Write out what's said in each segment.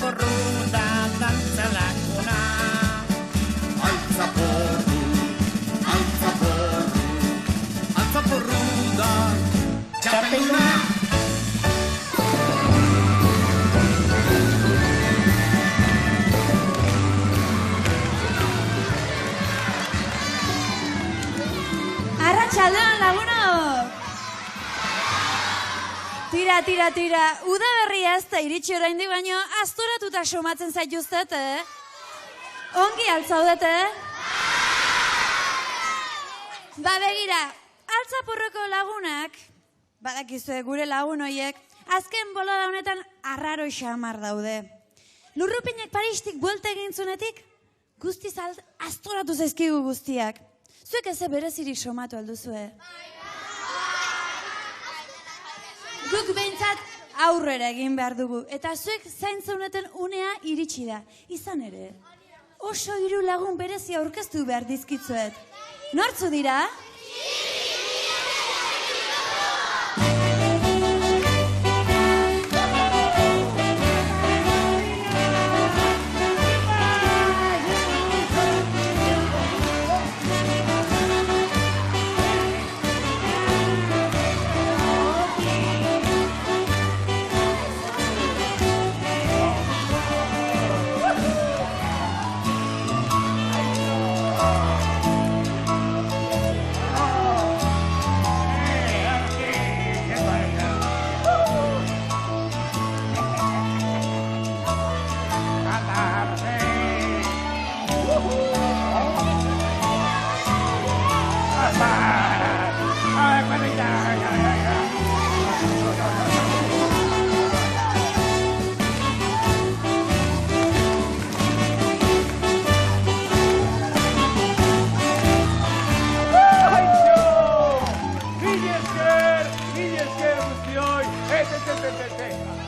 porruda dantza laguna. Altza porruda, Txapelduna. Arratsaldeon lagunok! Tira, uda berria ez da iritsi oraindik baino astoratuta somatzen zaituztet, Ongi altzaudete? Ba begira, altzaporroko lagunak, badakizue gure lagun hoiek, azken bolada honetan arraro xamar daude. Lurrupinek Paristik buelta egin zunetik, guztiz astoratu zaizkigu guztiak. Zuek ez berezirik somatu alduzue. Guk behintzat aurrera egin behar dugu. Eta zuek zaintzauneten unea iritsi da. Izan ere, oso hiru lagun berezi aurkeztu behar dizkitzuet. Nortzu dira?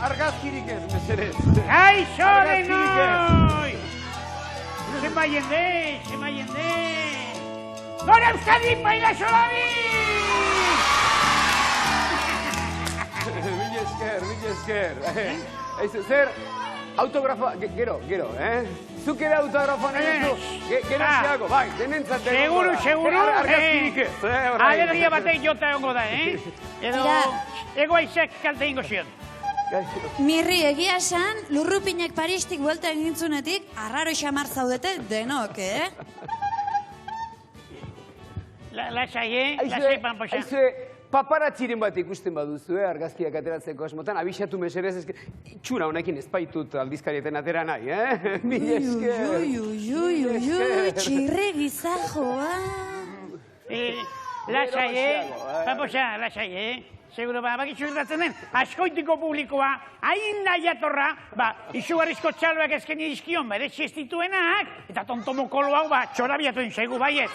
Argazkirik ez, mesedez. Kaixo denoi! Zema jende! Gora Euskadi, baila solabi! Mil esker. Zer, autografoa, gero, Zuk ere autografoa nahi duzu? Gero zeago, bai, denentzat denengo da. Seguru. Argazkirik ez, Alergia batek jota egongo da, Edo, egoaizek kalte ingo zion. Mirri, egia esan, Lurrupinek Paristik buelta egin zunetik, arraro xamar zaudete denok, Lasai, Pamposa. Aizue, paparatziren bat ikusten baduzu, argazkiak ateratzeko asmotan, abixatu meserez, txura honekin ez baitut aldizkarieten atera nahi, Mil esker. Txirre gizajoa. Lasai, Pamposa, lasai, Seguro, bakitzu irratzen den, askoitiko publikoa, hain nahi atorra, izugarrizko txaloak ezken izkion, bere txestituenak, eta tontomokolo hau, txorabiatu insegu baiez,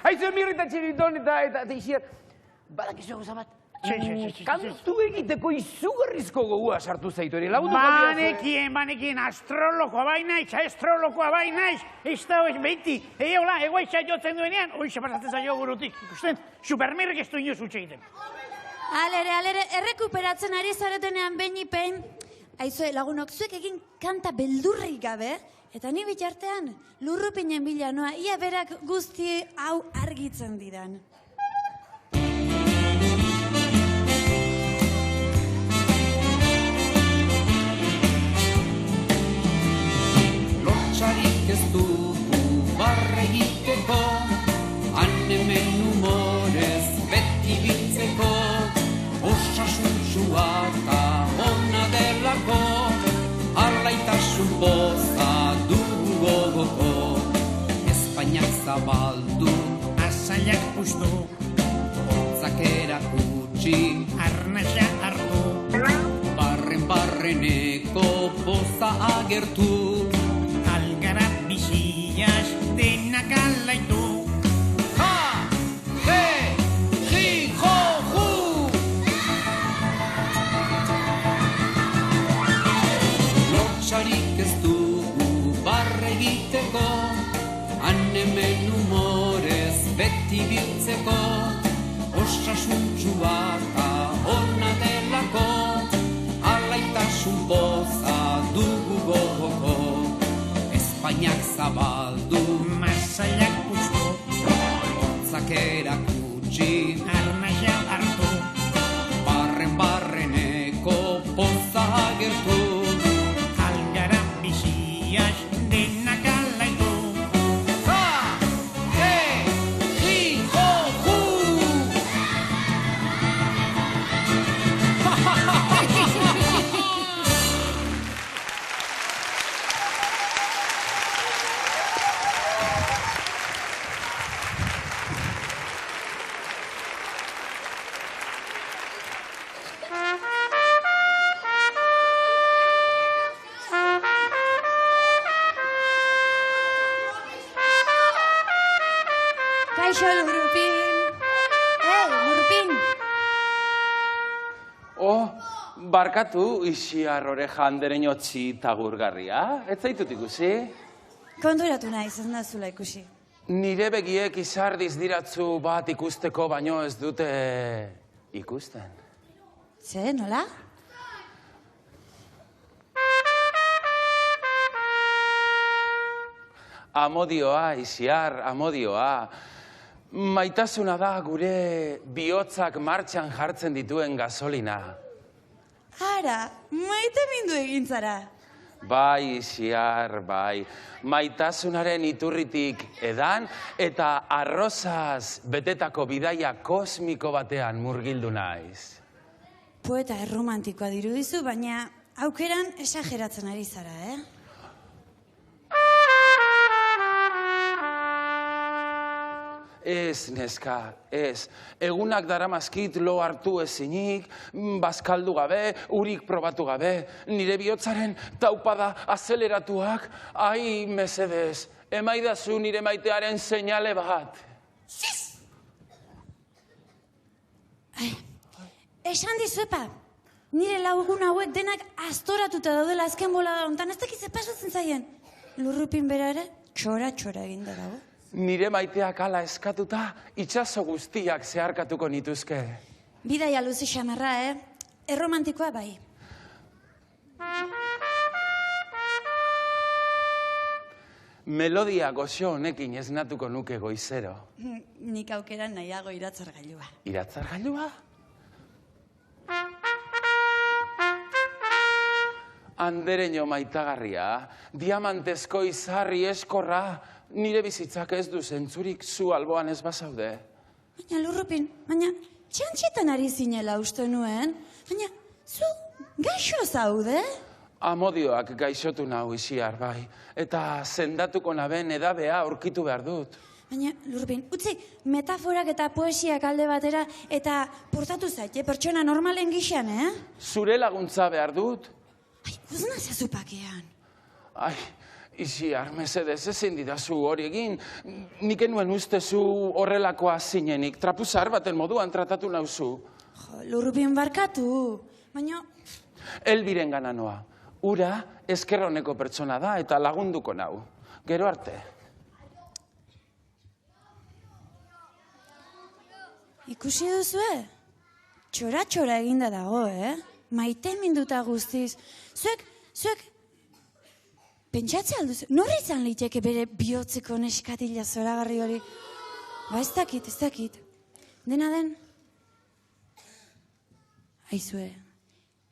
Aizu, mirrita txiriton eta iziar, badakizu egoza bat, kantu egiteko izugarrizko gogua sartu zaitu ere, lagundu Banekien, astrologoa bainaiz, ez da hori behiti, egoitza jotzen duenean, hori pasatzen zaio burutik, ikusten, supermirrek ez du inoz utxe egiten. Alere, errekuperatzen ari zaretenean behin, aizue, lagunok, zuek egin kanta beldurrik gabe, eta ni bitartean, Lurrupinen bila noa, ia berak guzti hau argitzen didan. Lotsarik ez dugu barre egiteko, hemen humorez beti biltzeko, osasuntxua eta ona delako, arlaitasun boza dugu gogoko, Espainiak zabaldu, Azalak puztu, hotzak erakutsi, arnasa hartu, barreneko boza agertu, algara biziaz denak alaitu. Lotsarik ez dugu barre egiteko, hemen humorez beti biltzeko, osasuntxua espainak zabaldu, Masailak puztu, hotzak erakutsi, arnaia hartu, barreneko poza agertu. algara biziaz denak alaitu. Za, ge, hi, ho, hu! Kaixo, Lurrupin. Lurrupin. Oh, barkatu, Ixiar Oreja andereño txitagurgarria. Ez zaitut ikusi? Konturatu naiz, ez nazula ikusi. Nire begiek izardiz diratzu bat ikusteko, baino ez dute ikusten. Ze, nola? Amodioa, Ixiar, amodioa. Maitasuna da gure bihotzak martxan jartzen dituen gasolina. Ara, maite mindu egintzara. Bai, Ixiar, bai. Maitasunaren iturritik edan eta arrozaz betetako bidaia kosmiko batean murgildu naiz. Poeta erromantikoa dirudizu, baina aukeran esageratzen ari zara, Ez, neska, ez. Egunak daramazkit lo hartu ezinik, bazkaldu gabe, urik probatu gabe, nire bihotzaren taupada azeleratuak, ai, mesedez, emaidazu nire maitearen seinale bat. Esan dizuepa, nire lagun hauek denak astoratuta daudela azken bolada honetan, ez dakiz pasatzen zaien. Lurrupin bera ere, txora eginda dago. Nire maiteak ala eskatuta, itxaso guztiak zeharkatuko nituzke. Bidaia luze xamarra, Erromantikoa bai. Melodia goxo honekin esnatuko nuke goizero. Nik aukeran nahiago iratzargailua. Iratzargailua? Andereño maitagarria, diamantezko izarri eskorra, nire bizitzak ez du zentzurik zu alboan ez bazaude. Baina, Lurrupin, txantxetan ari zinela uste nuen, baina, zu gaixo zaude? Amodioak gaixotu nau, Ixiar, bai, eta sendatuko naben edabea aurkitu behar dut. Baina, Lurrupin, utzi, metaforak eta poesiak alde batera, eta portatu zaite, pertsona normalen gixan, Zure laguntza behar dut? Ai, uzna zazupakean. Ai, Ixiar, mesedez, ezin didazu hori egin. Nik enuen ustezu horrelakoa zinenik, trapuzar baten moduan tratatu nauzu. Jo, Lurrupin barkatu, baina... Elbiren gana noa. Ura eskerroneko pertsona da eta lagunduko nau. Gero arte. Ikusi duzue? Txora eginda dago, Maite minduta guztiz. Zuek, pentsatze alduzu, norri izan liteke bere bihotzeko neskatila zoragarri hori? Ba, ez dakit. Dena den? Aizue,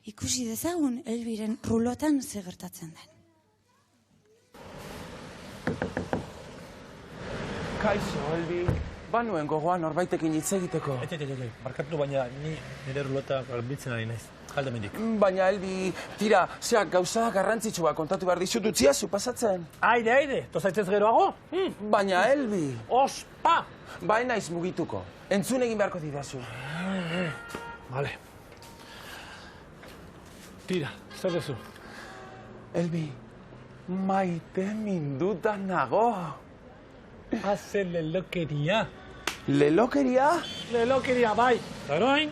ikusi dezagun Elbiren rulotan ze gertatzen den. Kaixo, Elbi. Banuen gogoan norbaitekin hitz egiteko. Barkatu, baina ni nire rulota garbitzen ari naiz. Alde mendik. Baina, Elbi, tira, zeak gauza garrantzitsua kontatu behar dizut utziazu pasatzen. Aire, tozaitzez geroago? Baina, Elbi. Ospa! Bai naiz mugituko. Entzun egin beharko didazu. Vale. Tira, zer dezu? Elbi, maite minduta nago. Haze lelokeria. Lelokeria? Lelokeria, bai. Zaroain,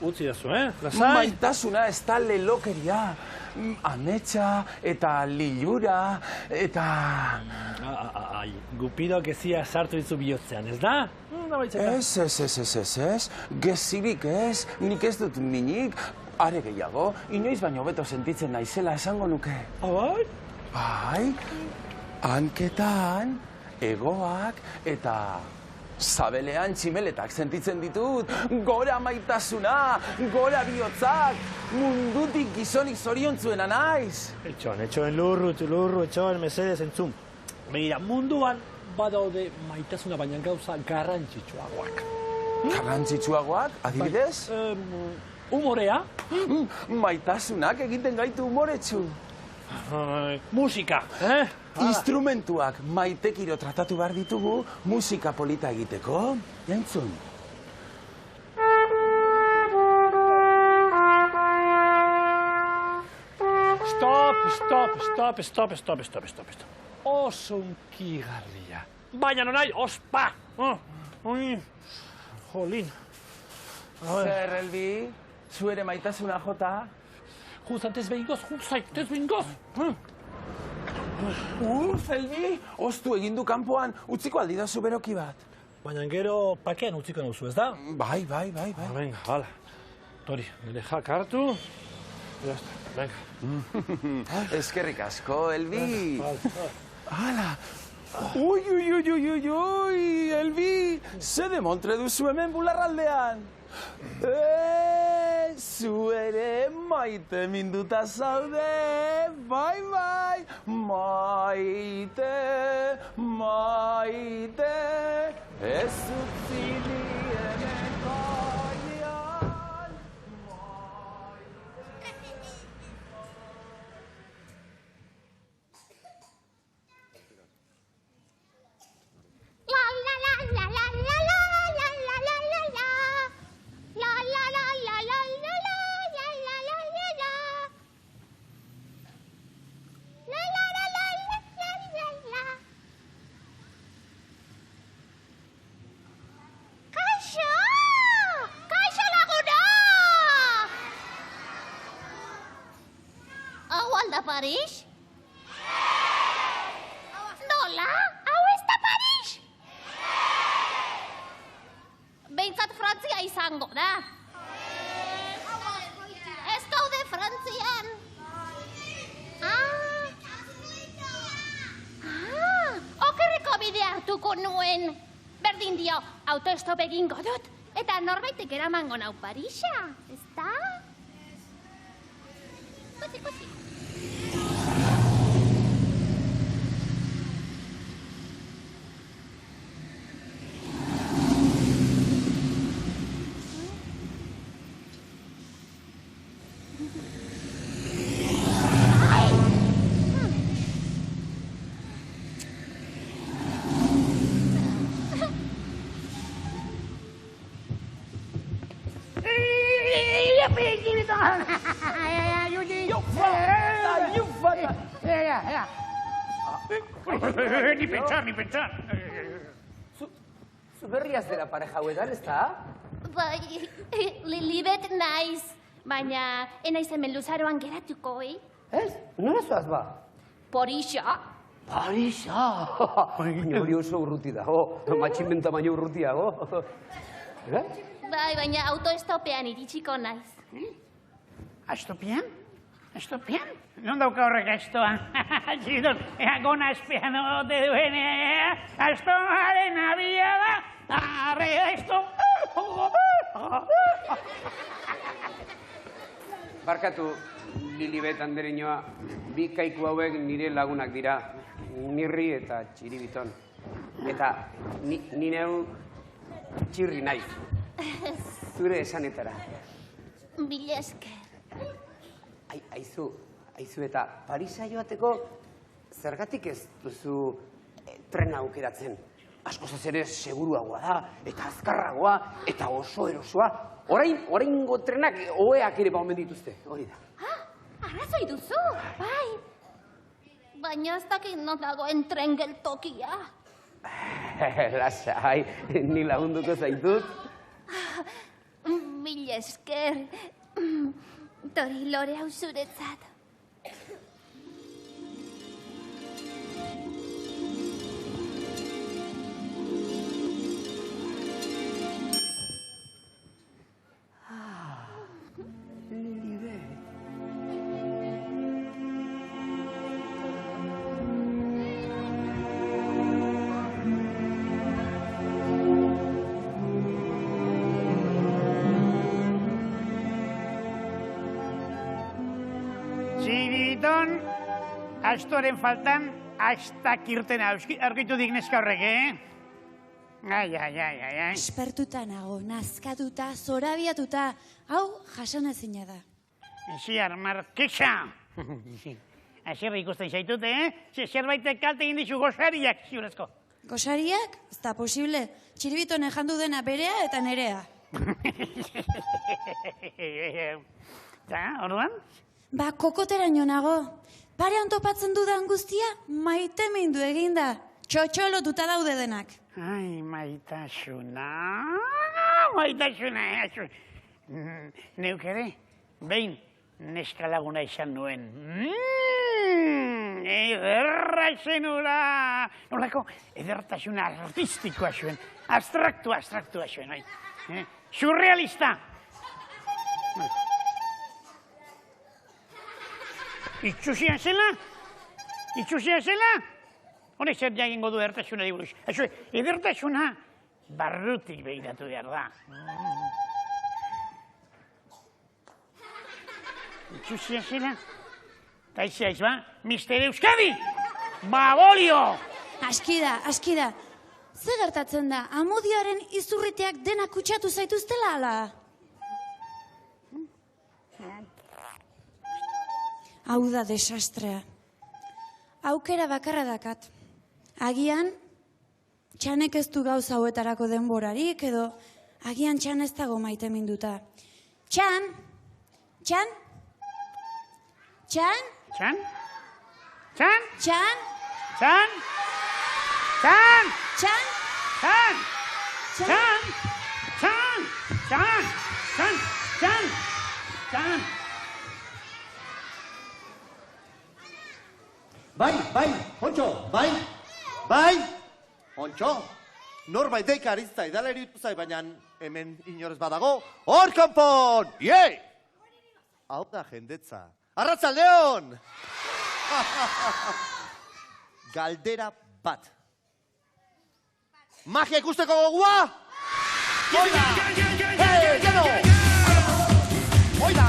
utzi dazu, Lasai. Maitasuna ez da lelokeria. Ametsa eta lilura eta... Ai, gupidok ezia sartu dizu bihotzean, ez da? Ez. Gezirik ez, nik ez dut minik. Are gehiago, inoiz baino beto sentitzen naizela esango nuke. Bai? Bai? Hanketan, egoak eta sabelean tximeletak sentitzen ditut. Gora maitasuna, gora bihotzak, mundutik gizonik zoriontzuena naiz. Etxoen, lurru, etxoen, mesedez entzun. Begira, munduan badaude maitasuna baina gauza garrantzitsuagoak. Garrantzitsuagoak, adibidez? Humorea. Maitasunak egiten gaitu humoretsu. Musika, Instrumentuak maitekiro tratatu behar ditugu musika polita egiteko. Jantzun. Stop. Oso unkigarria. Baina nonai, ospa! Jolin. Zer, Elbi? Zuere maitasuna jota? Zaitez behingoz. Elbi, ostu egindu kanpoan, utziko aldidazu beroki bat. Baina gero pakean utziko nauzu, ez da? Bai. Venga, hala. Tori, nire jak hartu. Jazta, venga. Eskerrik asko, Elbi. Hala. Hala. Ui, Elbi, ze demontre duzu hemen bularraldean. Zu ere maite minduta zaude, bai, maite, ez utzi nienen gainean, Paris? Nola? Hau ez da Paris? Behintzat Frantzia izango da. Ez daude Frantzian. Okerreko bidea hartuko nuen. Berdin dio, autostop egingo dut. Eta norbaitek eramango nau Parisa, ez da? Kusi. Ni pensar. Zu berriaz dela pareja hauetan, ez da? Bai, libet naiz, baina enaiz hemen luzaroan geratuko, Ez? Nola zoaz ba? Porisa. Parisa! Baina hori oso urruti dago, matximenta baino urrutiago. Bai, baina autoestopean iritsiko naiz. Astopian? Non dauka horrek astoa? Zidot, gona espean ote duen, astoaren abia da, arre esto. Barkatu, Lilibet andereñoa, bi kaiku hauek nire lagunak dira, Nirri eta Txiribiton. Eta ni neu txirri naiz, zure esanetara. Mila esker. Aizu eta Parisa joateko zergatik ez duzu trena aukeratzen. Askoz ez ere seguruagoa da, eta azkarragoa, eta oso erosoa. Oraingo trenak oheak ere omen dituzte, hori da. Arrazoi duzu, bai. Baina ez dakit non dagoen tren geltokia. Lasai, ni lagunduko zaitut. Mila esker. Tori, lore hau zuretzat. astoren faltan, astak irtena aurkitu dik neska horrek, Ai. Espertuta nago, nazkatuta, zorabiatuta, hau jasanezina da. Ziar, markexa! Aserra ikusten zaitut, Zerbaitek kalte egin dizu gosariak, ziurezko. Gosariak? Ez da posible. Txiribiton ejandu dena berea eta nerea. Eta, orduan? Ba, kokoteraino nago. Parean topatzen dudan guztia, maite mindu eginda. Txotxolotuta daude denak. Ai, maitasuna, Neuk ere, behin, neska laguna izan nuen. Ederra zenula! Nolako, edertasuna artistikoa zuen, abstraktua zuen, surrealista! Itxusia zela? Honek zer jagingo du edertasuna diburuz. Edertasuna barrutik behiratu behar da. Itxusia zela? Ta izaiz ba, Mister Euskadi! Babolio! Aski da. Ze gertatzen da, Amodioaren izurriteak denak kutsatu zaituztela ala? Hau da desastrea. Aukera bakarra dakat. Agian, txanek ez du gauza hauetarako denborarik, edo agian txan ez dago maite minduta. Txan? Txan? Bai, Ontxo, norbait deika arizta idala eritu zai, baina hemen inorez badago, hor kanpon! Ie! Hau da jendetza. Arratzaldeon! Galdera bat. Magia ikusteko gogua? Oida! Hei, gero! Oida!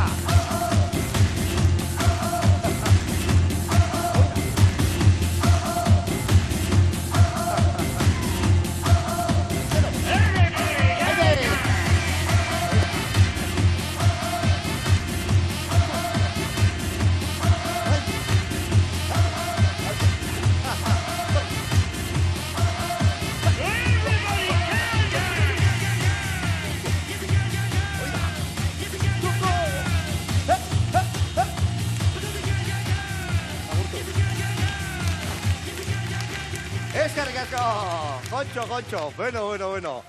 Gontxo, bueno.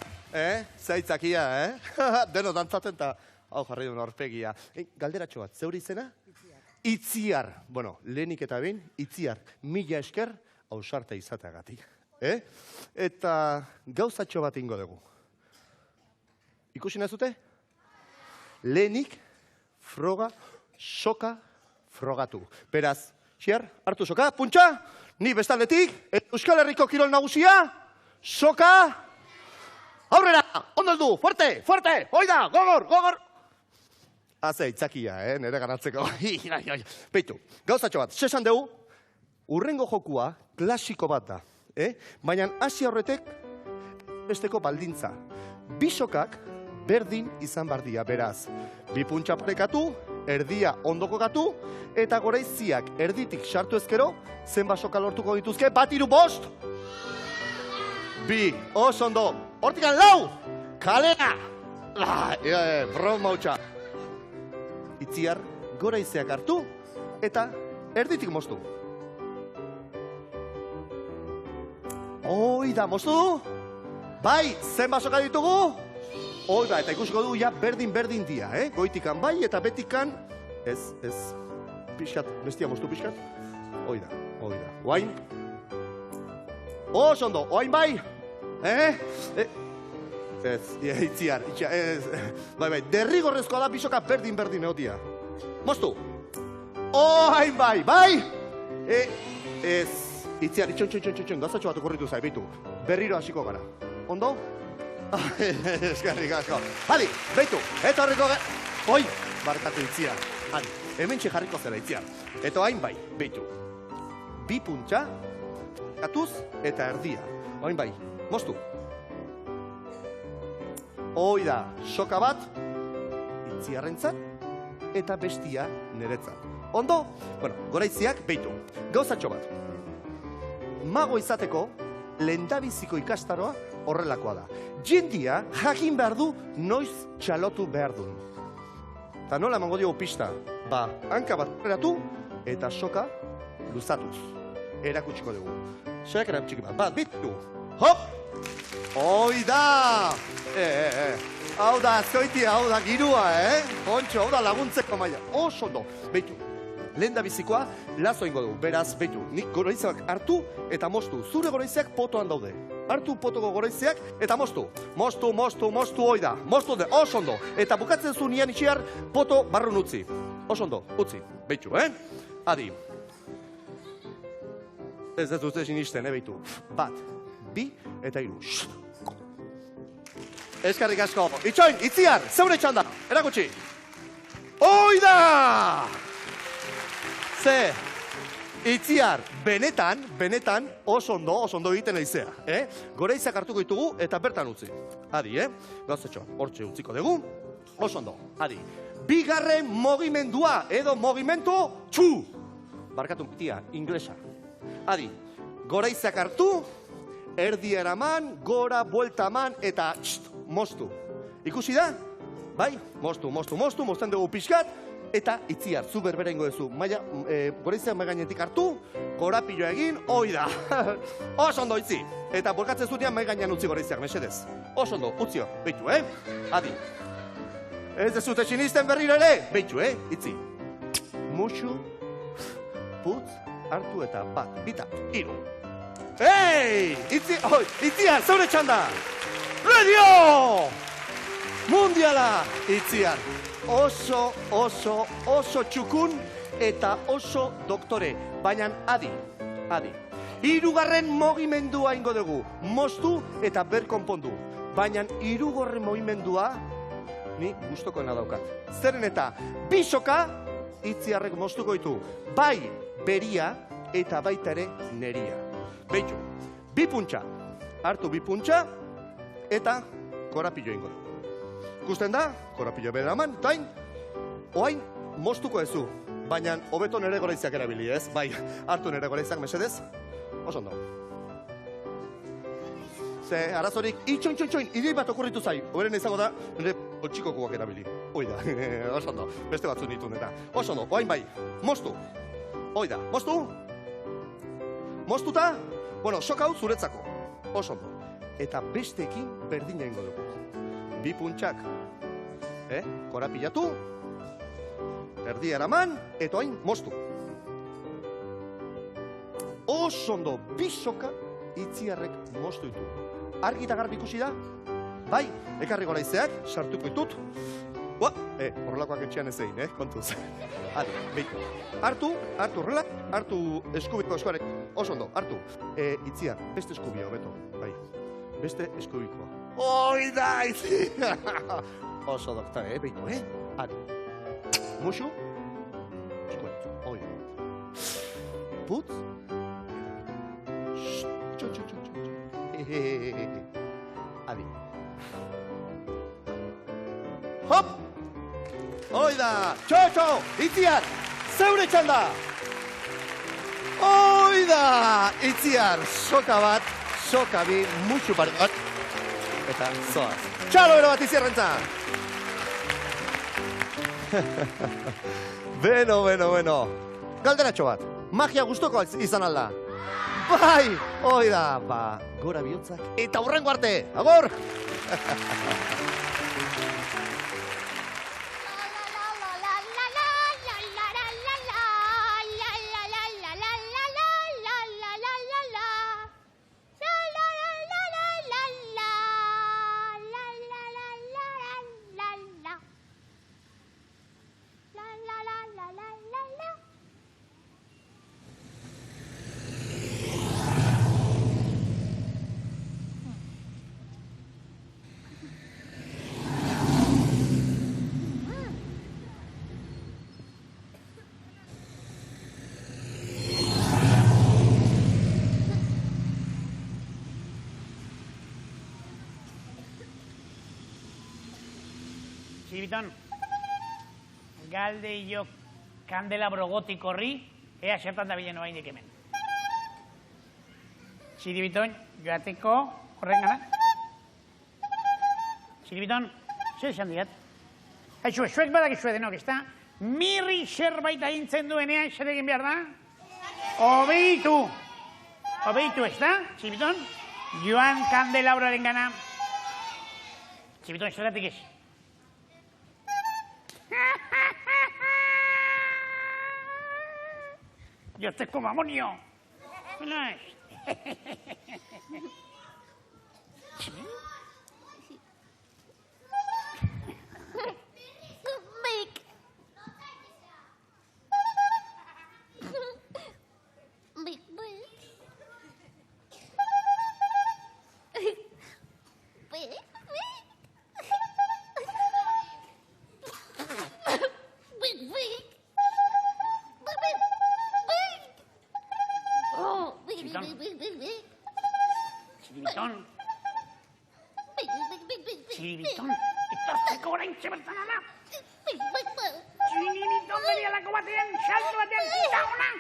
Zaitzakia, Deno dantzaten eta hau jarri duen horpegia. Galderatxo bat, zeuri izena? Itziar. Bueno, lehenik eta behin, Itziar. Mila esker, ausarta izateagatik. Eta gauzatxo bat ingo dugu. Ikusi nazute? Lehenik, froga, soka, frogatu. Beraz, xiar, hartu soka, puntxa, ni bestaldetik, Euskal Herriko kirol nagusia, soka, aurrera, ondo heldu, fuerte, oida, gogor. Haze, itzakia, nire ganatzeko. Beitu, gauzatxo bat, sesan dugu, urrengo jokua klasiko bat da. Baina hasi horretek besteko baldintza. Bi sokak berdin izan bardia, beraz. Bi puntxa parekatu, erdia ondoko gatu, eta goraiziak erditik sartu ezkero, zenba soka lortuko dituzke, 1, 2, 5! 2, oso ondo, hortikan 4, kalera! Broma hutsa. Itziar, goraiziak hartu, eta erditik moztu. Oida, moztu! Bai, zenba soka ditugu? Oida, eta ikusiko du, ja, berdin dia, Goitikan bai, eta betikan, ez, pixkat, bestia moztu pixkat. Oida. Oain. Oso ondo, oain bai. Ez, Itziar, bai, derrigorrezkoa da bisoka berdin egotia. Moztu. Oain bai. Ez, Itziar, itxon, gazatxo bat okorritu zai, beitu. Berriro hasiko gara. Ondo? Eskerrik asko. Hadi, beitu, eta horreko Oi, barkatu Itziar. Hadi, hemen jarriko zera Itziar. Eta hain bai, beitu. bi puntxa, katuz eta erdia. Oin bai, moztu. Hoi da, soka bat, itziarrentzat, eta bestia niretzat. Ondo? Bueno, goraitziak behitu. Gauzatxo bat. Mago izateko, lehendabiziko ikastaroa horrelakoa da. Jendia jakin behar du noiz txalotu behar duen. Eta nola emango diogu pista? Ba, hanka bat eratu eta soka luzatuz. Erakutsiko dugu. Soak erakutxiki bat, bitu. Hop! Hoi da! Hau da, zoitia, hau da, girua, Pontxo, hau da laguntzeko maila. Oso ondo, behitu. Lehen da bizikoa, lazo ingo dugu. Beraz, behitu, nik goroizeak hartu eta moztu. Zure goroizeak potoan daude. Hartu potoko goroizeak eta moztu. Moztu, hoi da. Moztu de, oso ondo. Eta bukatzen zu nian itxiar, poto barrun utzi. Oso ondo, utzi. Behitu, Adi. Ez dut uste sinisten, behitu. Bat, bi eta hiru. Eskarrik asko. Itxoin, itziar, zeure txanda. Erakutsi. Hoi da! Ze, itziar, benetan, oso ondo egiten aizea. Goreizak hartuko ditugu eta bertan utzi. Adi, Gauzetxo, hortxe utziko dugu. Oso ondo, adi. Bigarren mogimendua, edo mogimentu txu. Barkatu, tia, inglesa. Adi, goreizak hartu, erdi eraman, gora, buelta eman, eta moztu. Ikusi da? Bai, moztu, mozten dugu pixkat, eta itziar, zu berbera ingo duzu. Goreizeak maigainetik hartu, korapillo egin, hoi da. Oso ondo, itzi. Eta bolkatzen zutean maigainean utzi goreizeak, mesedez. Oso ondo, utzio, behitu, Adi. Ez dezute sinisten berriro ere, behitu, itzi. Musu, putz, hartu eta bat, bita, hiru. Ei, itziar, zaure txanda. Radio! Mundiala, itziar. Oso txukun eta oso doktore. Baina adi. Hirugarren mogimendua ingo dugu. Moztu eta berkonpondu. Baina hirugarren mogimendua ni gustokoena daukat. Zeren eta bisoka itziarrek moztuko ditu. Bai beria eta baita ere neria. Beitu, bi puntxa. Hartu bi puntxa eta korapillo ingo dugu. Ikusten da, korapillo bera eman, tain, oain moztuko ezu, baina hobeto nere goreizeak erabili, ez? Bai, hartu nere goreizeak, mesedez? Oso ondo. Ze, arazorik, itxoin, idei bat okurritu zai, oberen izango da, nire otxikokoak erabili. Hoi da, oso ondo, beste batzu nitun eta. Oso ondo, oain bai, moztu. Hoi da, moztu? Moztuta? Bueno, sok hau zuretzako. Oso ondo. Eta besteekin berdina ingo dugu. Bi puntxak, korapilatu, erdi eraman, eta oain moztu. Oso ondo, bi soka itziarrek moztu ditu. Argi eta garbi ikusi da? Bai, ekarri goraizeak, sartuko ditut. Horrelakoak etxean ez egin, kontuz. Adi, behitu. Hartu horrela, hartu eskubiko eskuarek, oso ondo, hartu. Itziar, beste eskubia hobeto, bai. Beste eskubikoa. Hoi da, itzi! Oso doktore, behitu, Adi. Musu. Eskuaretzu, hoi. Putz. Txo. Adi. Hop! Hoi da! Txo! Itziar! Zeure txanda! Hoi da! Itziar! Soka bat, soka bi, musu bat. Eta zoaz. Txalo ero bat izierrentzan! Beno. Galderatxo bat. Magia gustoko izan alda? Bai! Hoi da! Ba, gora bihotzak. Eta hurrengo arte! Agor! Txiribiton, galde jo kandelabro gotik horri, ea zertan da bilen oaindik hemen. Txiribiton, joateko horren gana. Txiribiton, zer esan diat? Haitxu, zuek badakizue denok, ezta? Mirri zerbait agintzen duenean, zer egin behar da? Obeitu! Obeitu, ezta? Txiribiton, joan kandelabraren gana. Txiribiton, zergatik ez? Yo te como amonio. Hola. Bik. Bik, bik. Bik, bik. Bik, bik. Txiribiton. Txiribiton. Etortzeko orain txebertan ana. Txiribiton berialako batean, salto batean, zita ona.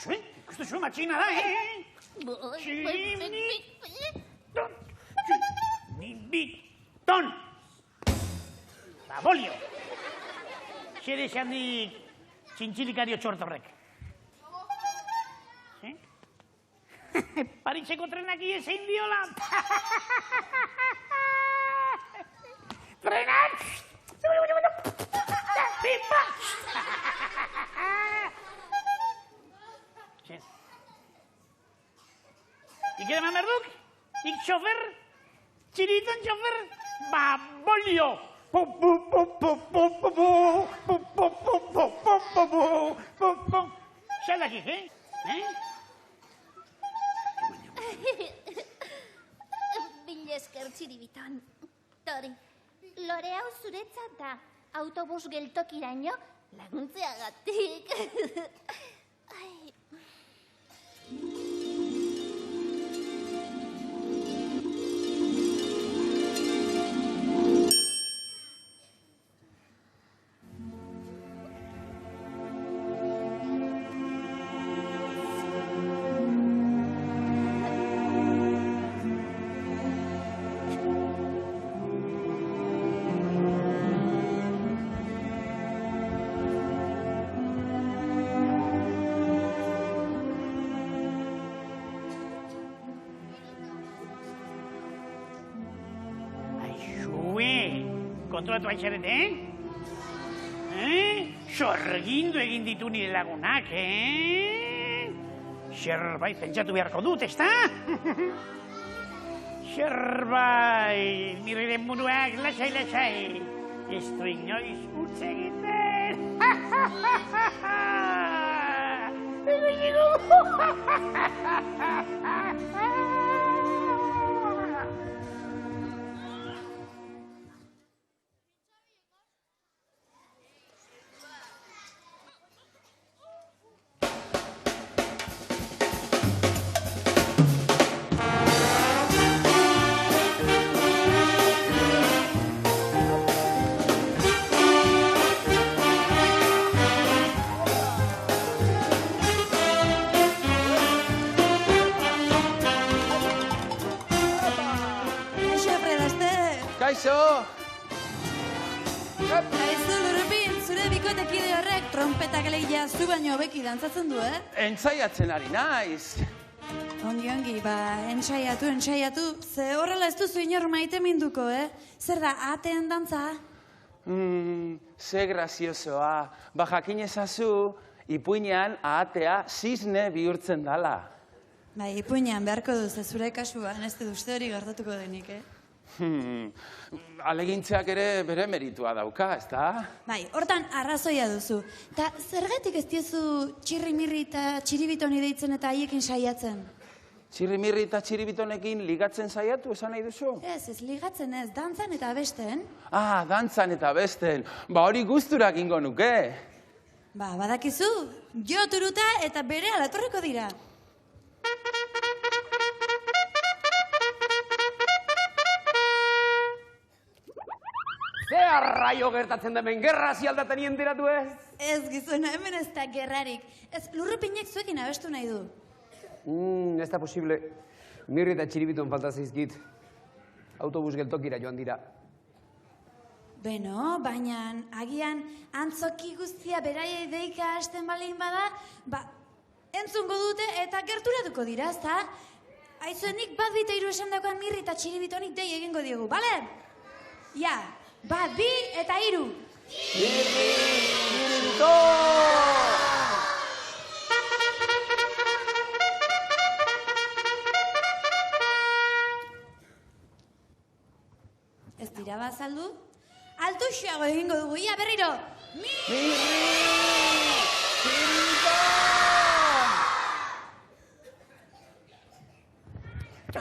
Zuen, ikustu zuen matxina da, Txiribiton. Babolio. Zer esan dik txintxilikario txortorrek. Pariseko trenak iesein diola. Trenak! Pipa! Ik eman berduk? Ik txofer? Txiriton txofer? Babolio! Zer dakik, Bilesker, Txiribiton. Tori, lore hau zuretzat da autobus geltokiraino laguntzeagatik. Ai. Kontrolatu haitxarete, Sorgindu egin ditu nire lagunak, Zerbait pentsatu beharko dut, ezta? Zerbait, nire buruak, lasai, lasai. Ez du inoiz utz egiten. Ez du inoiz. Kaixo! Aizu, Lurupin, zure bikotekide horrek trompetak legia zu baino hobeki dantzatzen du, Entsaiatzen ari naiz. Ongi, entsaiatu, ze horrela ez duzu inor maite minduko, Zer da, ateen dantza? Ze graziosoa. Ba, jakin ezazu, ipuinean ahatea zizne bihurtzen dala. Bai, ipuinean beharko duzu, zure kasuan, ez dut uste hori gertatuko denik, Alegintzeak ere bere meritua dauka, ezta? Bai, hortan arrazoia duzu. Ta zergatik ez diezu txirrimirri eta txiribitoni deitzen eta haiekin saiatzen? Txirrimirri eta txiribitonekin ligatzen saiatu, esan nahi duzu? Ez ligatzen ez, dantzan eta abesten. Ah, dantzan eta abesten. Ba, hori guzturak ingo nuke. Ba, badakizu, jo turuta eta bere alatorreko dira. arraio gertatzen demen, gerra zialdaten enteratu ez? Ez gizona, hemen ez da gerrarik. Ez, lurrupinek zuekin abestu nahi du. Ez da posible. Mirri eta txiribiton falta zaizkit. Autobus geltokira joan dira. Beno, baina agian antzoki guztia beraia deika hasten balein bada, entzungo dute eta gerturatuko dira, ezta? Aizuenik bat bita hiru esan dagoan Mirri eta txiribitonik dei egingo diegu, bale? Ja, bat, bi eta hiru. Mirri, txiribito! Ez dira bazaldu? Altuxoago egingo dugu, ia berriro! Mirri! Txiribito!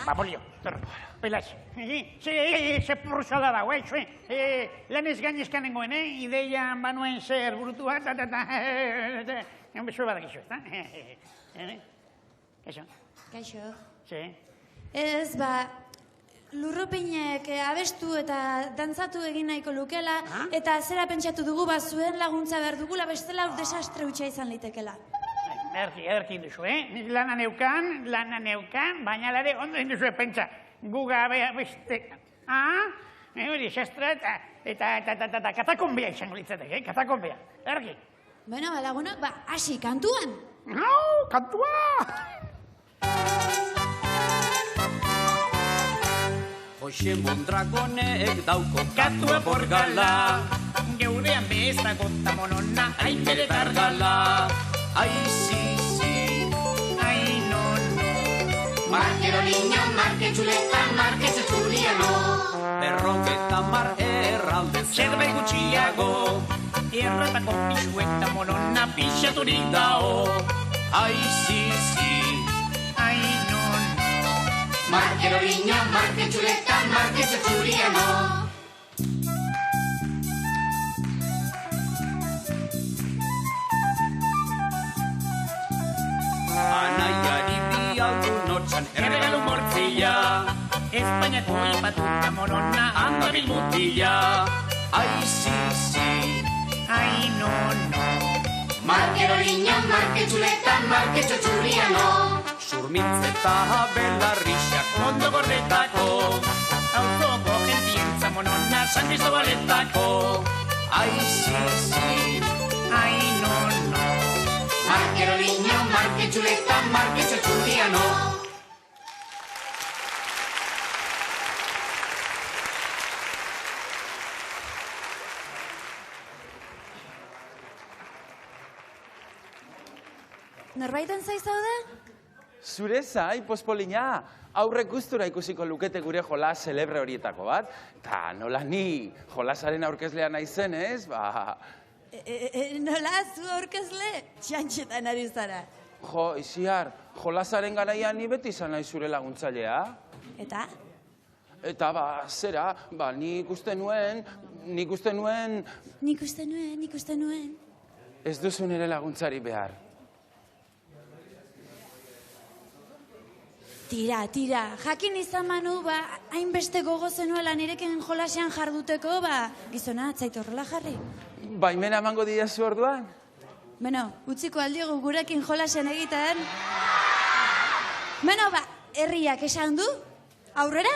Babolio, pelas. Se purzada dago, lan ez gainezkan nengoen, ideia banuen zer burutua, beso badakizu, ezta? Kaixo? Kaixo. Sí. Ez, lurrupinek abestu eta dantzatu egin nahiko lukela, eta zera pentsatu dugu zuen laguntza behar dugula, bestela desastre hutsa izan litekela. Ederki duzu, Lana neukan, baina lare ondo induzu pentsa. Guga beste... Hori, desastre eta katakonbea izango litzatek, katakonbea. Ederki. Bueno, lagunok, hasi, kantuan. Kantua! Jose Mondragonek dauko katua borgala, geurean bezako tamonona aipere targala. Ai, si, ai, non. Markero niño, marke txuleta, marke txutxuriano. Berroketa mar erralde zerbait gutxiago, erratako pixu eta monona pixaturik dao. Ai, si, ai, non. Markero niño, marke txuleta, marke txutxuriano. Anaiari bialdu notxan erregalu mortzila, Espainiako ipatuta monona handabil mutila. Ai, si, ai, no. Markero niño, marke txuleta, marke txutxuriano. Surmintz eta belarrixak ondo gordetako, auzoko gentientza monona San Cristobaletako. Ai, si, ai, no. Markero niño, marke txuleta, marke txutxuriano. Norbaiten zaizaude? Zure zai, pospolina, aurrek gustura ikusiko lukete gure jolas celebre horietako bat, eta nola ni jolasaren aurkezlea naizenez, Nola, zu aurkezle, txantxetan ari zara. Jo, Isiar, jolasaren garaian ni beti izan nahi zure laguntzailea. Eta? Eta zera, nik uste nuen... Nik uste nuen. Ez duzu nire laguntzari behar. Tira, jakin izan manu, hainbeste gogo zenuela nirekin jolasean jarduteko, gizona, atzaitu horrela jarri. Baimena emango didazu orduan? Beno, utziko aldiogu gurekin jolasean egiten. Beno, herriak esan du, aurrera?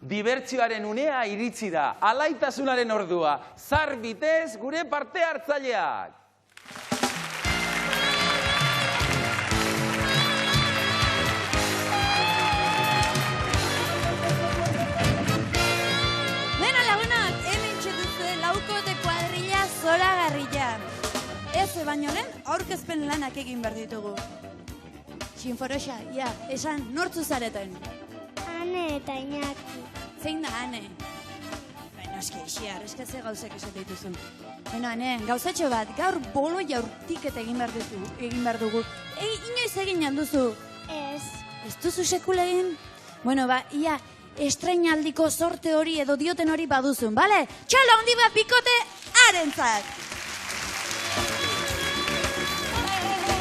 Dibertsioaren unea iritsi da, alaitasunaren ordua, zar bitez gure parte hartzaileak. Zoragarria. Ez baino lehen, aurkezpen lanak egin behar ditugu. Sinforoxa, esan nortzu zareten? Ane eta Iñaki. Zein da, Ane? Baina, Isiar, ze gauzek esate dituzun. Baina, Ane, gauzatxo bat, gaur bolo jaurtik eta egin behar dugu. Inoiz egin alduzu? Ez. Ez duzu sekula egin? Bueno, estrainaldiko sorte hori edo dioten hori baduzun, bale? Txalo handi bat bikote arentzat!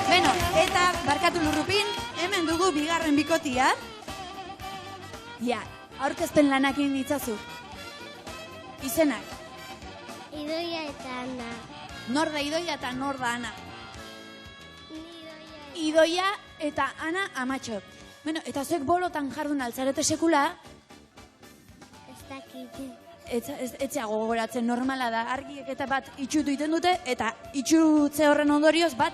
Beno, eta barkatu lurrupin, hemen dugu bigarren bikotia. aurkezpen lanakin ditzazu. Izenak. Idoia eta Ana. Nor da Idoia eta nor da Ana? Ni Idoia eta Ana Amatxo. Bueno, eta zuek bolotan jardun altzarete sekula, Ez dakit. etxeago gogoratzen normala da. Argiek eta bat itxutu iten dute, eta itxutze horren ondorioz bat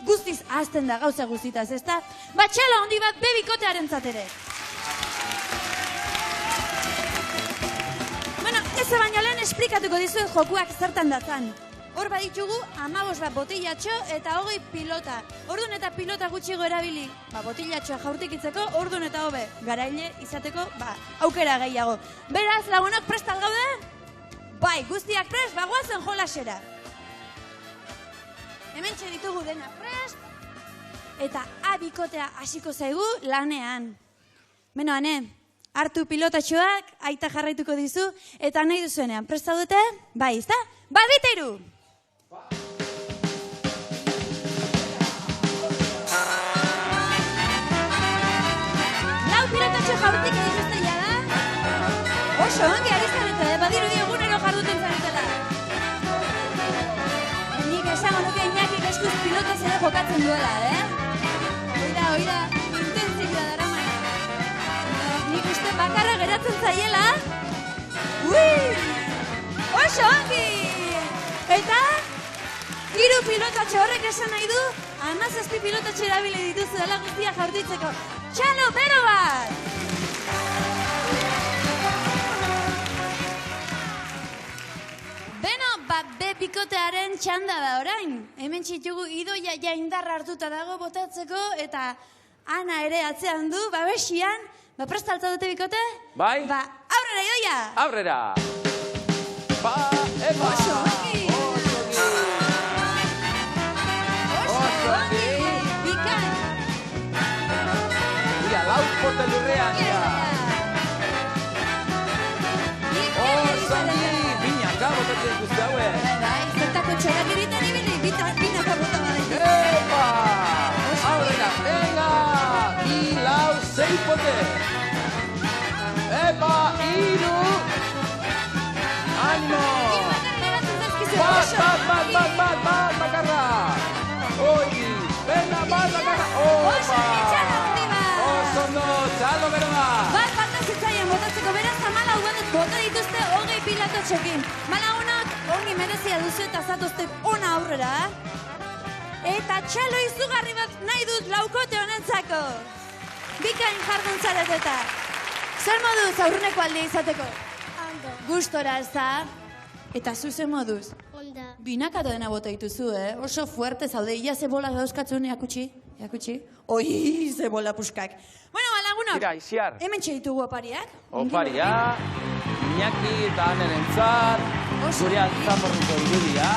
guztiz ahazten da gauza guztitaz, ezta? Batxala handi bat bebikotearen zatere. Bueno, ez baino lehen esplikatuko dizuet jokuak zertan datzan. Hor baditugu 15 bat botillatxo eta 20 pilota. Ordun eta pilota gutxigo erabili. Botillatxoa jaurtikitzeko, ordun eta hobe. Garaile izateko, aukera gehiago. Beraz, lagunok prestal gaude? Bai, guztiak prest, bagoazen jolasera. Hementxe ditugu dena prest. Eta abikotea hasiko zaigu lanean. Beno, ane, hartu pilotatxoak, aita jarraituko dizu, eta nahi duzuenean. Presta dute? Bai, izta? Baditeiru! Lau pilotatxo jaurtik dituzte jada. Oso, ongi ari zarete, badiru egunero jarduten zaretela. Nik esango nuke Iñakik eskuz pilotaz ere jokatzen duela, Oira, intentzioa dara mana. Nik uste bakarra geratzen zaiela. Ui! Oso, ongi! Eta, 3 pilotatxo horrek esan nahi du, 17 pilotatxo erabile dituzu dela guztia jaurtitzeko. Txalo, bero bat! Beno, bikotearen txanda da orain. Hemen txitugu Idoia ja indarra hartuta dago botatzeko, eta Ana ere atzean du, besian. Presta altza dute bikote? Bai. Aurrera, Idoia! Aurrera! Epa! Oso ongi! Oso ongi! Bikan! Ia, lau pote lurrean, ja! Oso ongi! Binaka botatzen guzti haue! Bai, zertako txorak egiten ibili, binaka bota badaitu. Epa! Aurrera, venga! 6 pote! Epa, 3! Animo! Bat, bakarra! Oi, bena, bat, bakarra! Opa! Oso ondo, txalo bero da! Bat zitzaien botatzeko beraz, 14 bat bota dituzte 20 pilotatxokin. Malagunak, ongi merezia duzu eta zatozte ona aurrera. Eta txalo izugarri bat nahi dut laukote honentzako. Bikain jardun zareteta. Zer moduz aurreneko alde izateko? Ondo. Gustora ez da? Eta zuzen moduz? Onda. Binakatu dena bota dituzu, Oso fuerte zaude. Ia ze bola dauzkatzun, eakutsi? Oi, ze bola puskak. Bueno, lagunok. Tira, iziar. Hemen txeditugu opariak. Oparia, Iñaki eta Anerentzat, gure altzaporruko irudia,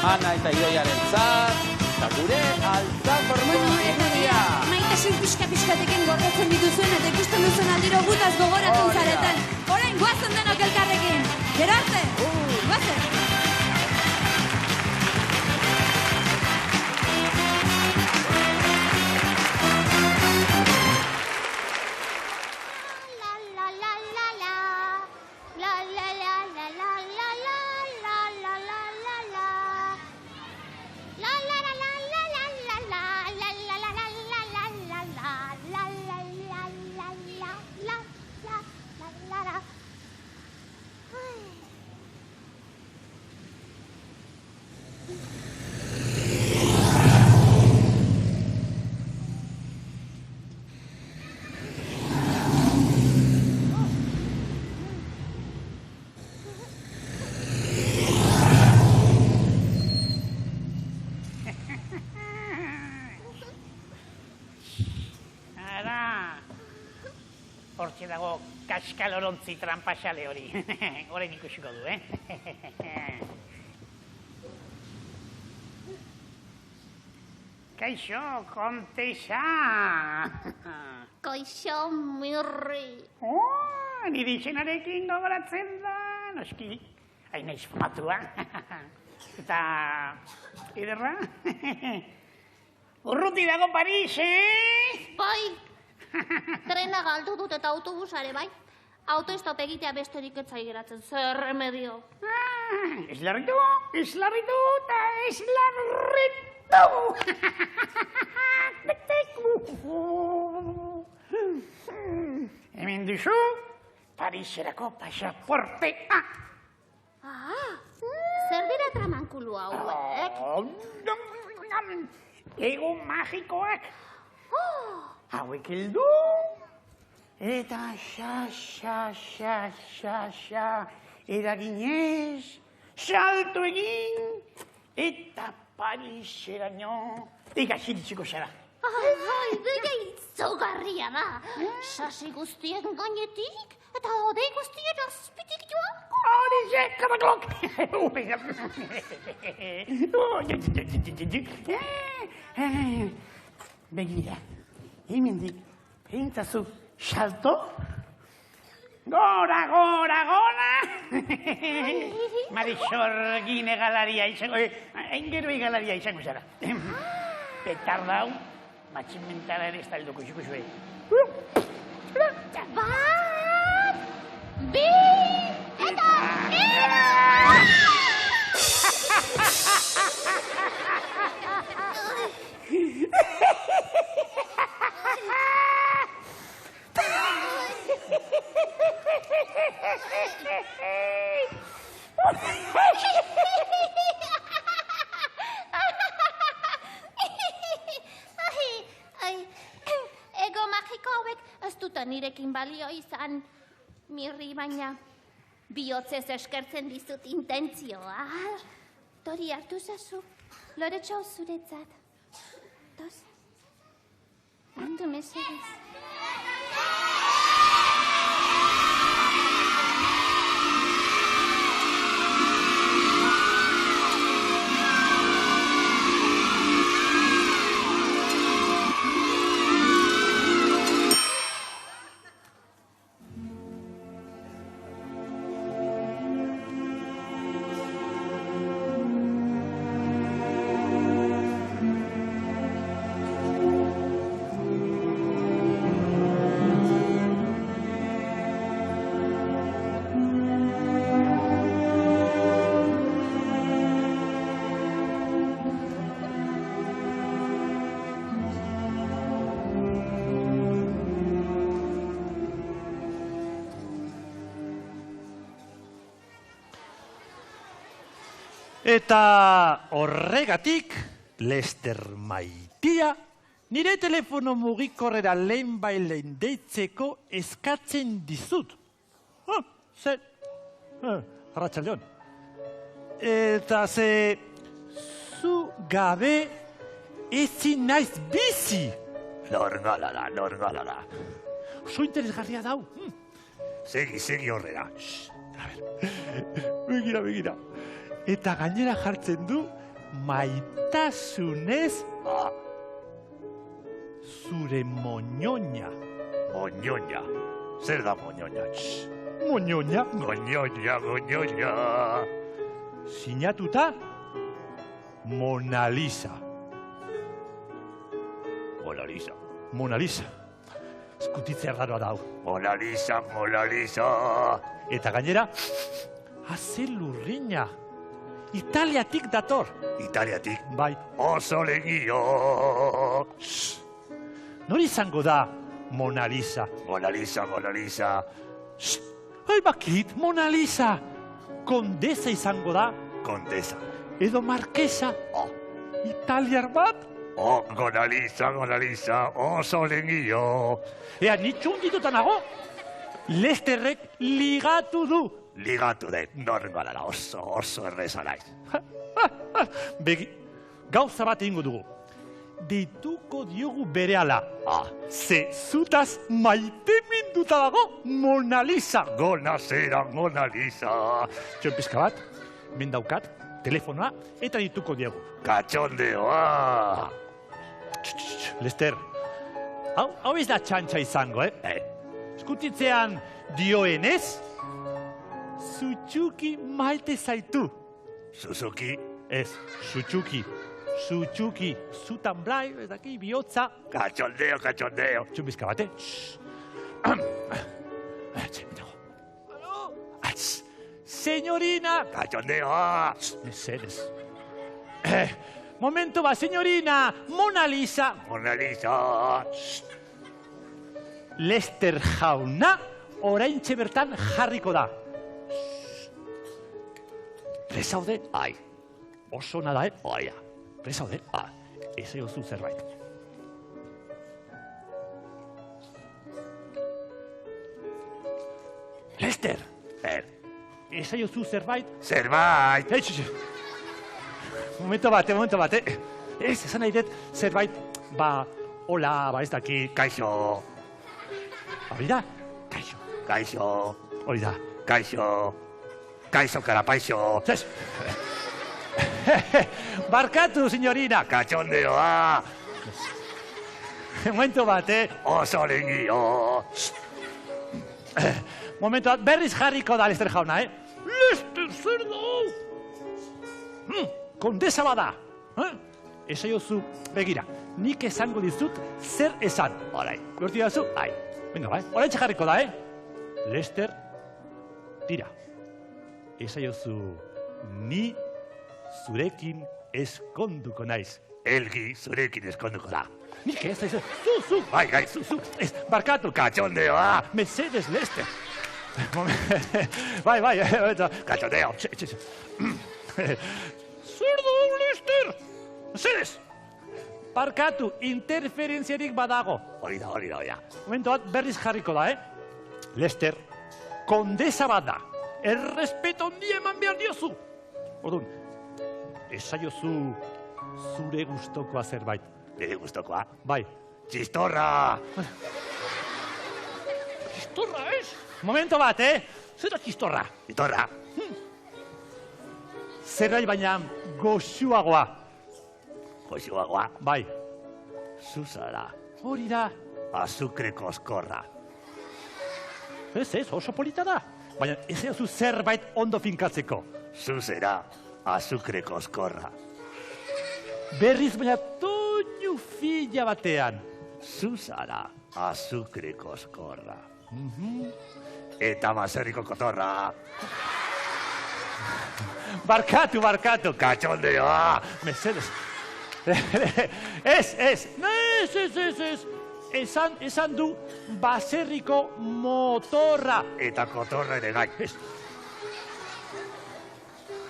Ana eta Idoiarentzat, eta gure altzaporruko irudia. Maitasun pixka-pixkatekin gordetzen dituzuen eta ikusten duzuen aldiro gutaz gogoratzen zaretan. Orain, guazen denok elkarrekin. Gero arte, guazen. Hortxe dago kaskalorontzi trampasale hori. Horein ikusiko du, Kaixo, kontesa! Kaixo, mirri. Nire izenarekin gogoratzen da, noski. Hain naiz famatua. Eta, ederra? Urruti dago Paris, Bai, Trena galdu dut eta autobusare bai. Autostop egitea besterik etzai geratzen, zer remedio. Eslarritu, eslarritu eta eslarritu. Hemen duzu, Pariserako pasaportea. Zer dira tramankulu hauek? Ego magikoak. Hauek heldu. Eta xa, eraginez, salto egin, eta Pariseraino, ikasiritziko zara. Dega itzogarria da. Sasi guztien gainetik, eta odei guztien azpitik joan. Horize, kataklok! Begira, hemendik, pentsazu, salto? Gora! Marisorgine galaria izango, engeroi galaria izango zara. Petarda hau, matximentara ere ez talduko izuko zuen. Bat, bi, eta ego magiko hauek ez dute nirekin balio izan, Mirri, baina bihotzez eskertzen dizut intentzioa. Tori hartu zazu, Loretxo zuretzat. Tos, handu mesedez. Eta horregatik, Lester maitia, nire telefono mugikorrera lehenbailen deitzeko eskatzen dizut. Zer, arratsaldeon. Eta ze, zu gabe ezin naiz bizi. Norgalala. Oso interesgarria dau. Segi horrela. Begira. Eta gainera jartzen du maitasunez zure moñoña. Moñoña. Zer da moñoña? Moñoña. Moñoña. Sinatuta Mona Lisa. Mona Lisa. Eskutitzea raroa dau. Mona Lisa. Eta gainera, azelurriña. Italiatik dator. Italiatik? Bai. Oso legio. Nori izango da Mona Lisa? Mona Lisa. Ai bakit, Mona Lisa. Kondesa izango da? Kondesa. Edo markesa? Italiar bat? Mona Lisa. Oso legio. Ea, nitxun dituta nago? Lesterrek ligatu du. Ligatu dut, normalara, oso erreza naiz. Begi, gauza bat egingo dugu. Deituko diogu berehala. Ze zutaz maite minduta dago Mona Lisa. Gona zera Mona Lisa. Txon pizka bat, mendaukat, telefonoa, eta deituko diogu. Katxondeoa. Lester, hau ez da txantxa izango, Eskutitzean dioenez, Sutsuki maite zaitu. Suzuki? Ez, Sutsuki. zu txuki, zutan blai, ez daki, bihotza. Katxondeo. Txumbizka bate. Señorina. Katxondeo. Mesedes. Momento bat, señorina. Mona Lisa. Lester jauna, oraintxe bertan jarriko da. Presaude? Ai. Oso nada, Oia. Presaude? Ez egozu zerbait. Lester! Ez egozu zerbait? Zerbait. Momento bat. Ez, esan nahi dut zerbait, hola, ez daki. Kaixo. Hori da? Kaixo. Hori da. Kaixo, karapaixo. Zez. Barkatu, signorina. Katxondeoa. Momento bat, Oso lengio. Momento bat, berriz jarriko da, Lester jauna, Lester, zer da? Kondesa bada. Esaiozu, begira, nik esango dizut zer esan. Horai. Gorti dazu? Ai. Venga, oraintxe jarriko da, Lester, tira. Esaiozu, ni zurekin eskonduko naiz. Elgi zurekin eskonduko da. Nik ez, zu. Bai. Zu. Ez, barkatu. Katxondeoa. Mesedes, Lester. Bai. Katxondeo. Zer du, Lester? Mesedes. Barkatu, interferentziarik badago. Hori da. Momento bat, berriz jarriko da, Lester, kondesa bat da. Errespeto handia eman behar diozu. Orduan, esaiozu zure gustokoa zerbait. Nire gustokoa? Bai. Txistorra! Txistorra, ez? Momento bat, Zer da txistorra? Txistorra. Zerbait baina goxuagoa. Goxuagoa? Bai. Zuzara. Hori da. Azukre koskorra. Ez, oso polita da. Baina ez egozu zerbait ondo finkatzeko. Zuzera. Azukre koskorra. Berriz baina toinu fila batean. Zuzara. Azukre koskorra. Eta mazerriko kotorra. Barkatu. Katxondeoa. Mesedes. Ez. Esan du baserriko motorra. Eta kotorra ere gai.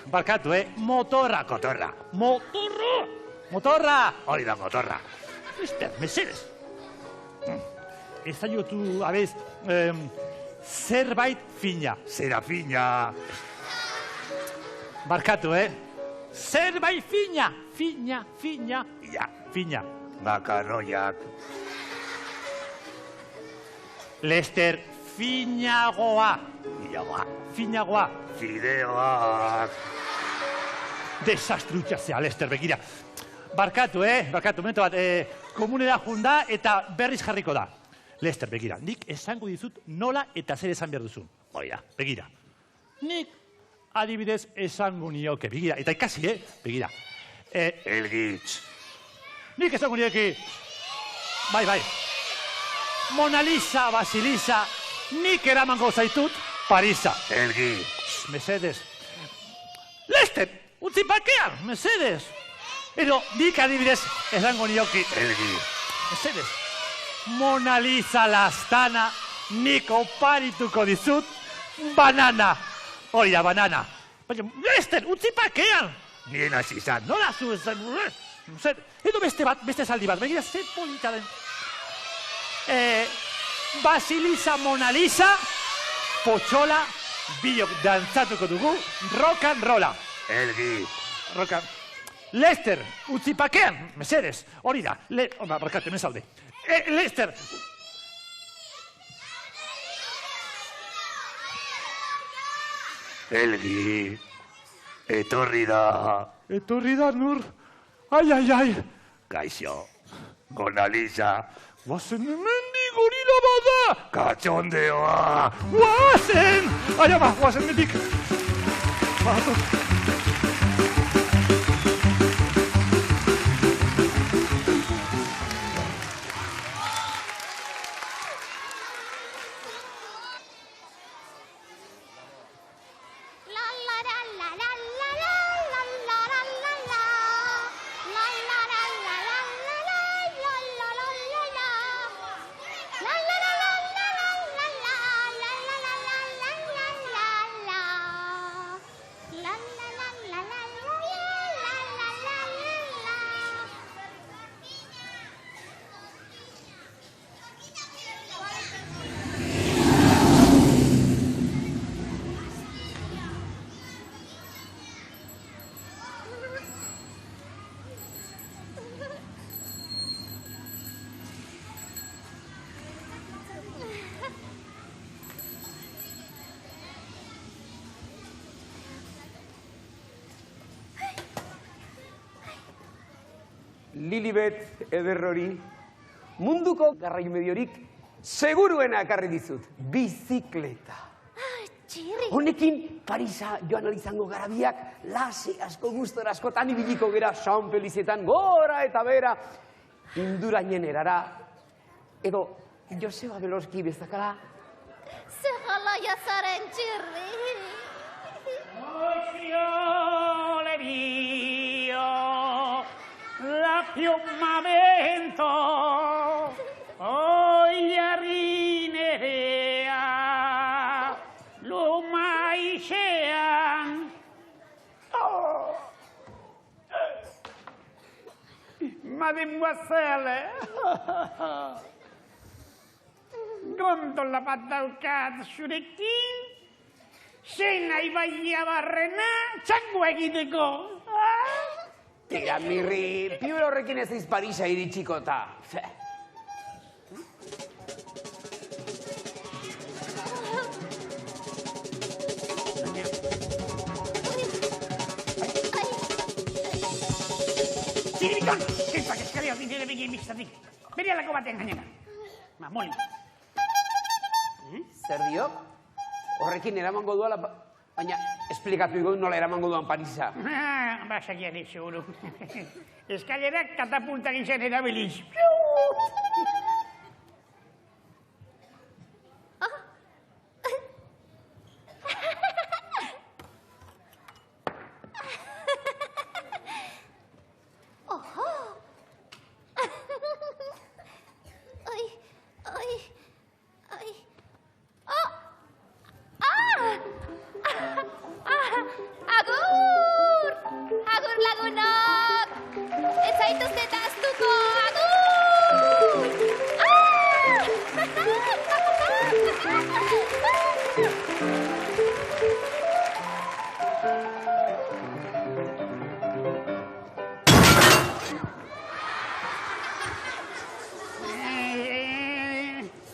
Barkatu, motorra. Kotorra. Motorra. Hori da motorra. Lester, mesedes. Ez aiotu, abez, zerbait fina. Zera fina. Barkatu, zerbait fina. Fina. Ja. Fina. Makarroiak. Lester, finagoa. Finagoa. Fideoak. Desastru zea, Lester, begira. Barkatu, momento bat, komunera junda eta berriz jarriko da. Lester, begira, nik esango dizut nola eta zer esan behar duzun. Oia. Begira. Nik adibidez esango nioke, begira, eta ikasi, begira. Elgitz. Nik esango nioke, bai. Mona Lisa, Basilisa, nik eramango zaitut Parisa. Elgi. Mesedes. Lester, utzi pakean, mesedes. Edo, nik adibidez esango nioki. Elgi. Mesedes. Mona Lisa lastana, nik oparituko dizut banana. Hori da, banana. Baina, Lester, utzi pakean. Nien hasi izan. Nola zu esan, edo beste zaldi bat, begira, zer polita den. Basilisa, Mona Lisa, potxola, biok dantzatuko dugu, rock and rolla. Elgi. Rock and... Lester, utzi pakean, mesedes, hori da. Barkate, mezalde. Lester. Elgi. Etorri da. Etorri da, nur. Ai. Kaixo. Mona Lisa. Guazen hemendi gorila bada! Katxondeoa! Guazen! Ai, ama, guazen mendik. Batu. Lilibet ederrori, munduko garraimediorik seguruena ekarri dizut, bizikleta. Txirri. Honekin Parisa joan izango gara biak, lase asko gustora askotan ibiliko gera San Felizetan gora eta bera, Indurainen erara, edo Joseba Beloski bezakala. Zegala jazaren, Txirri. Le dio la piuma vento, oiarinerea, lumaisean. Mademoiselle, gondola bat daukat zurekin, zena ibaia barrena, txango egiteko. Tira, mirri, piura horrekin ez eiz Parisa iritsiko eta. Zirikon, kentzak eskalea dinere begien biztatik. Berialako baten gainera. Mamoli. Zer dio? Horrekin eramango duala, baina esplikatu igon nola eramango duan Parisa. Basak jare, seguru. Eskalerak katapultak izan erabiliz. Agur lagunok! Ez zaituzte taztuko! Agur!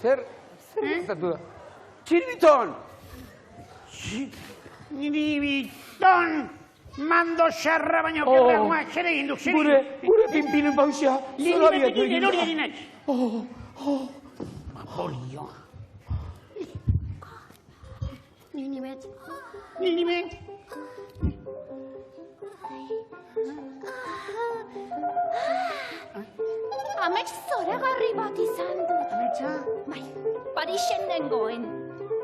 Zer gertatu da? Txirbiton! Txirbiton! Mando xarra baino kerragoak zer egin duk, zer egin duk. Gure pinpinen pausia, zola biatu egin da. Hori egin naiz. Mapolio. Ninibet. Ninibet. Amets zoragarri bat izan dut. Ametsa? Bai, Parisen nengoen.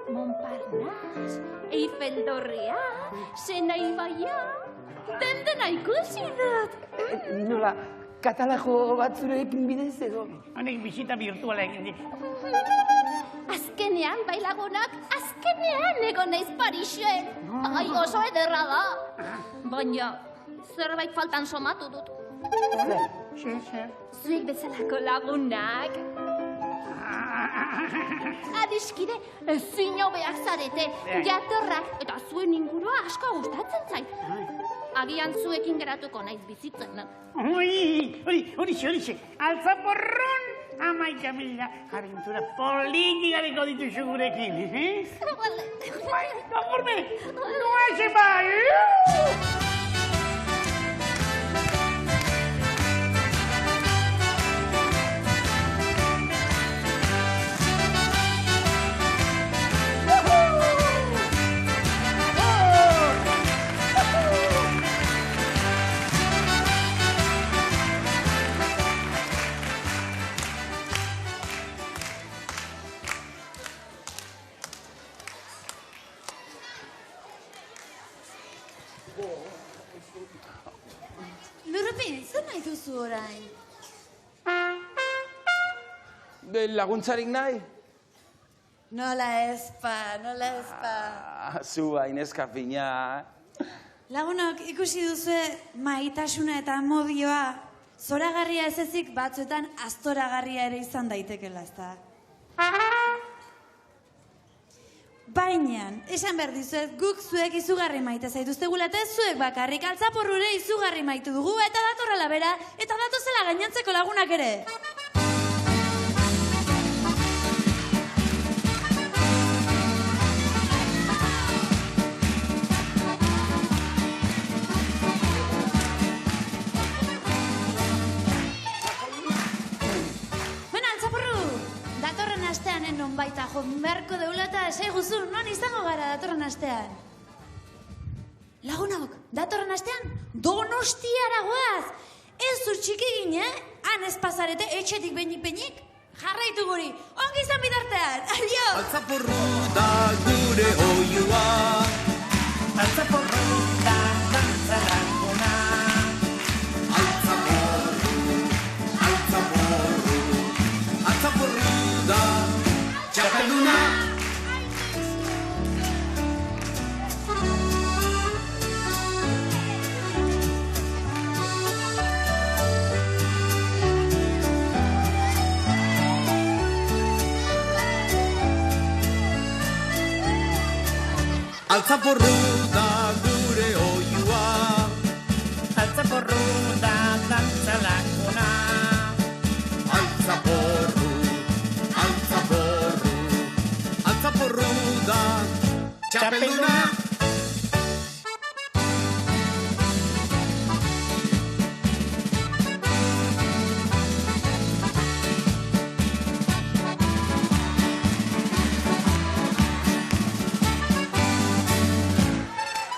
Montparnasse, Eiffel Dorrea, Sena ibaia, dena ikusi dut. Nola, katalajo bat zurekin bidez edo? Honek bizita virtuala egin dik. Azkenean, bai lagunak, azkenean egon naiz Parisen. Ai, oso ederra da. Baina, zerbait faltan somatu dut. Zer? Zuek bezalako lagunak. Adiskide, ezin hobeak zarete, jatorrak eta zuen ingurua asko gustatzen zait. Agian zuekin geratuko naiz bizitzen. Horixe, alzaporron, 11.000 aventura politikariko dituzu gurekin. Bai, conforme, no hace mal. Lurrupin, zer nahi duzu orain? Laguntzarik nahi? Nola ezpa. Zu hainezka fina. Lagunok, ikusi duzue maitasuna eta amodioa. Zoragarria ez ezik batzuetan aztoragarria ere izan daitekela, ezta? Baina, esan behar dizuet, guk zuek izugarri maite zaituztegula eta ez zuek bakarrik altzaporrure izugarri maitu dugu eta datorrela bera eta datozela gainantzeko lagunak ere. baita jo merko deula eta esaiguzu, non izango gara datorren astean? Lagunok, datorren astean, Donostiara goaz! Ez zu txiki gine, han ez pasarete etxetik benik-benik, jarraitu guri, ongi izan bitartean, adio! Altzaporru da gure oioa, Altzaporru da dantzarangona. altzaporru da txapelduna. Altzaporru